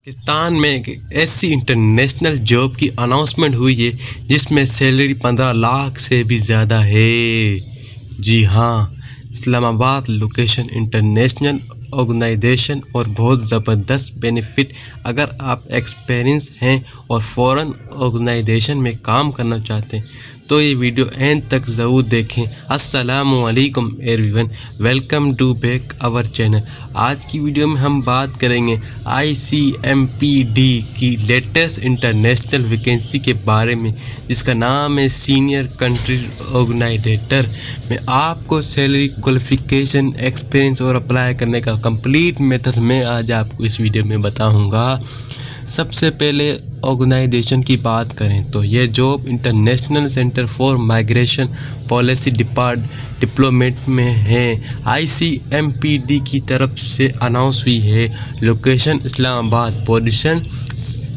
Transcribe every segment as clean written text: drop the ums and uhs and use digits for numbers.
पाकिस्तान में एक ऐसी इंटरनेशनल जॉब की अनाउंसमेंट हुई है जिसमें सैलरी 15 लाख से भी ज़्यादा है। जी हाँ, इस्लामाबाद लोकेशन, इंटरनेशनल ऑर्गेनाइजेशन और बहुत ज़बरदस्त बेनिफिट। अगर आप एक्सपीरियंस हैं और फॉरेन ऑर्गेनाइजेशन में काम करना चाहते हैं तो ये वीडियो एंड तक ज़रूर देखें। अस्सलामु अलैकुम everyone, welcome to back our channel. आज की वीडियो में हम बात करेंगे ICMPD की लेटेस्ट इंटरनेशनल वैकेंसी के बारे में, जिसका नाम है सीनियर कंट्री ऑर्गेनाइजेटर में आपको सैलरी, क्वालिफिकेशन, एक्सपीरियंस और अप्लाई करने का कंप्लीट मेथड मैं आज आपको इस वीडियो में बताऊंगा। सबसे पहले ऑर्गेनाइजेशन की बात करें तो यह job international centre for migration policy diplomat में है। ICMPD की तरफ से अनाउंस हुई है। Location Islamabad, position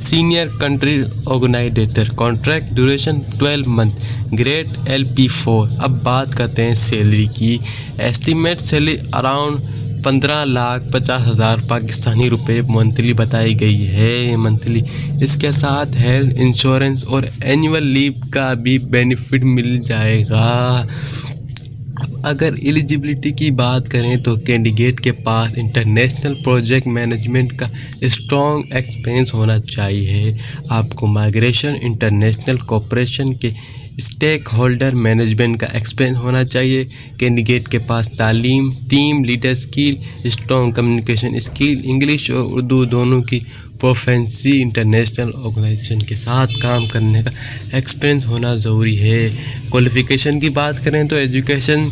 senior country organizer, contract duration 12 month, grade LP4। अब बात करते हैं सैलरी की। एस्टीमेट सैलरी अराउंड 15,50,000 पाकिस्तानी रुपए मंथली बताई गई है, मंथली। इसके साथ हेल्थ इंश्योरेंस और एनुअल लीव का भी बेनिफिट मिल जाएगा। अगर एलिजिबिलिटी की बात करें तो कैंडिडेट के पास इंटरनेशनल प्रोजेक्ट मैनेजमेंट का स्ट्रॉन्ग एक्सपीरियंस होना चाहिए। आपको माइग्रेशन, इंटरनेशनल कोऑपरेशन के स्टेक होल्डर मैनेजमेंट का एक्सपीरियंस होना चाहिए। कैंडिडेट के पास तालीम, team leader skill, strong communication skill, English और उर्दू दोनों की प्रोफेंसी, इंटरनेशनल ऑर्गेनाइजेशन के साथ काम करने का एक्सपीरियंस होना ज़रूरी है। क्वालिफ़िकेशन की बात करें तो एजुकेशन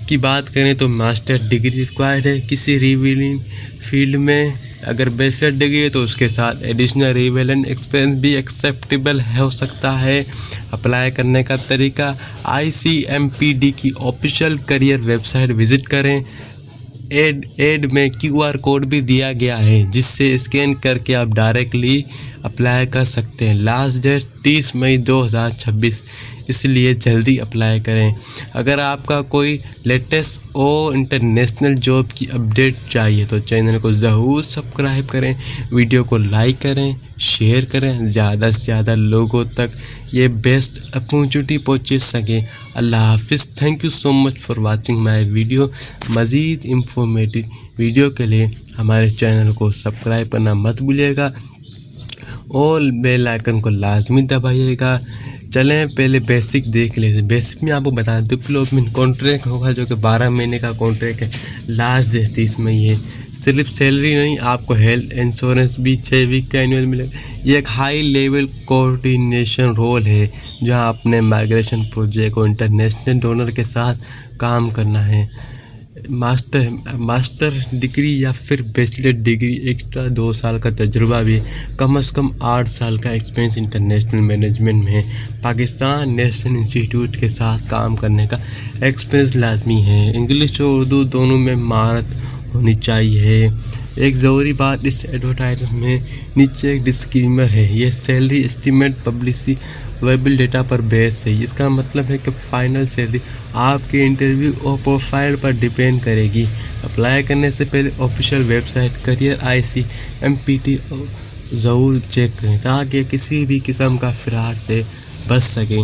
की बात करें तो मास्टर डिग्री रिक्वायर्ड है किसी रिवीलिंग फील्ड में। अगर बैचलर डिग्री है तो उसके साथ एडिशनल रिवेलेंट एक्सपीरियंस भी एक्सेप्टेबल हो सकता है। अप्लाई करने का तरीका, ICMPD की ऑफिशियल करियर वेबसाइट विज़िट करें। एड में QR कोड भी दिया गया है जिससे स्कैन करके आप डायरेक्टली अप्लाई कर सकते हैं। लास्ट डेट 30 मई 2026, इसलिए जल्दी अप्लाई करें। अगर आपका कोई लेटेस्ट और इंटरनेशनल जॉब की अपडेट चाहिए तो चैनल को ज़रूर सब्सक्राइब करें, वीडियो को लाइक करें, शेयर करें, ज़्यादा से ज़्यादा लोगों तक ये बेस्ट अपॉर्चुनिटी पहुँच सके। अल्लाह हाफिज़। Thank you so much for watching my video. मज़ीद इंफॉर्मेटिव वीडियो के लिए हमारे चैनल को सब्सक्राइब करना मत भूलिएगा और बेल आइकन को लाजमी दबाइएगा। चलें पहले बेसिक देख लेते हैं। बेसिक में आपको बता दें, डिप्लोमेंट कॉन्ट्रैक्ट होगा जो कि 12 महीने का कॉन्ट्रैक्ट है। लास्ट डेट 30 मई है। सिर्फ सैलरी नहीं, आपको हेल्थ इंश्योरेंस भी 6 वीक का एनुअल मिलेगा। ये एक हाई लेवल कोऑर्डिनेशन रोल है जहां अपने माइग्रेशन प्रोजेक्ट और इंटरनेशनल डोनर के साथ काम करना है। मास्टर डिग्री या फिर बैचलर डिग्री, एक्स्ट्रा 2 साल का तजुर्बा भी, कम से कम 8 साल का एक्सपीरियंस इंटरनेशनल मैनेजमेंट में है। पाकिस्तान नेशनल इंस्टीट्यूट के साथ काम करने का एक्सपीरियंस लाजमी है। इंग्लिश और उर्दू दोनों में महारत होनी चाहिए। एक ज़रूरी बात, इस एडवर्टाइजमेंट में नीचे एक डिस्क्लेमर है। यह सैलरी एस्टीमेट पब्लिसिटी वेबल डेटा पर बेस है। इसका मतलब है कि फाइनल सैलरी आपके इंटरव्यू और प्रोफाइल पर डिपेंड करेगी। अप्लाई करने से पहले ऑफिशियल वेबसाइट करियर ICMPD ज़रूर चेक करें ताकि किसी भी किस्म का फ्रॉड से बच सकें।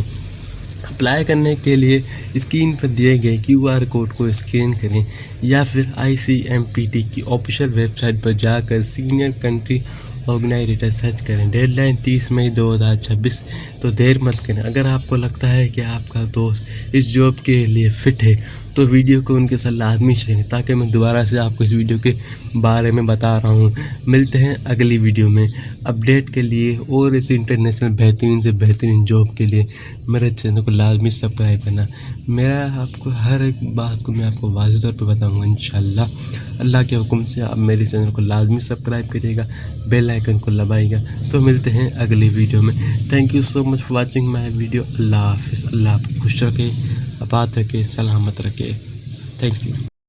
अप्लाई करने के लिए स्क्रीन पर दिए गए QR कोड को स्कैन करें या फिर ICMPD की ऑफिशियल वेबसाइट पर जाकर सीनियर कंट्री ऑर्गेनाइजेटर सर्च करें। डेडलाइन 30 मई 2026, तो देर मत करें। अगर आपको लगता है कि आपका दोस्त इस जॉब के लिए फ़िट है तो वीडियो को उनके साथ लाजमी शेयर करें ताकि मैं दोबारा से आपको इस वीडियो के बारे में बता रहा हूँ। मिलते हैं अगली वीडियो में। अपडेट के लिए और इस इंटरनेशनल बेहतरीन से बेहतरीन जॉब के लिए मेरे चैनल को लाजमी सब्सक्राइब करना। मेरा आपको हर एक बात को मैं आपको वाज़ेह तौर पे बताऊँगा इंशाल्लाह। अल्लाह के हुक्म से आप मेरे चैनल को लाजमी सब्सक्राइब करिएगा, बेल आइकन को दबाइएगा। तो मिलते हैं अगली वीडियो में। Thank you so much for watching my video. Allah हाफिज़। अल्लाह आपको खुश रखे, आबाद रखे, सलामत रखे। Thank you.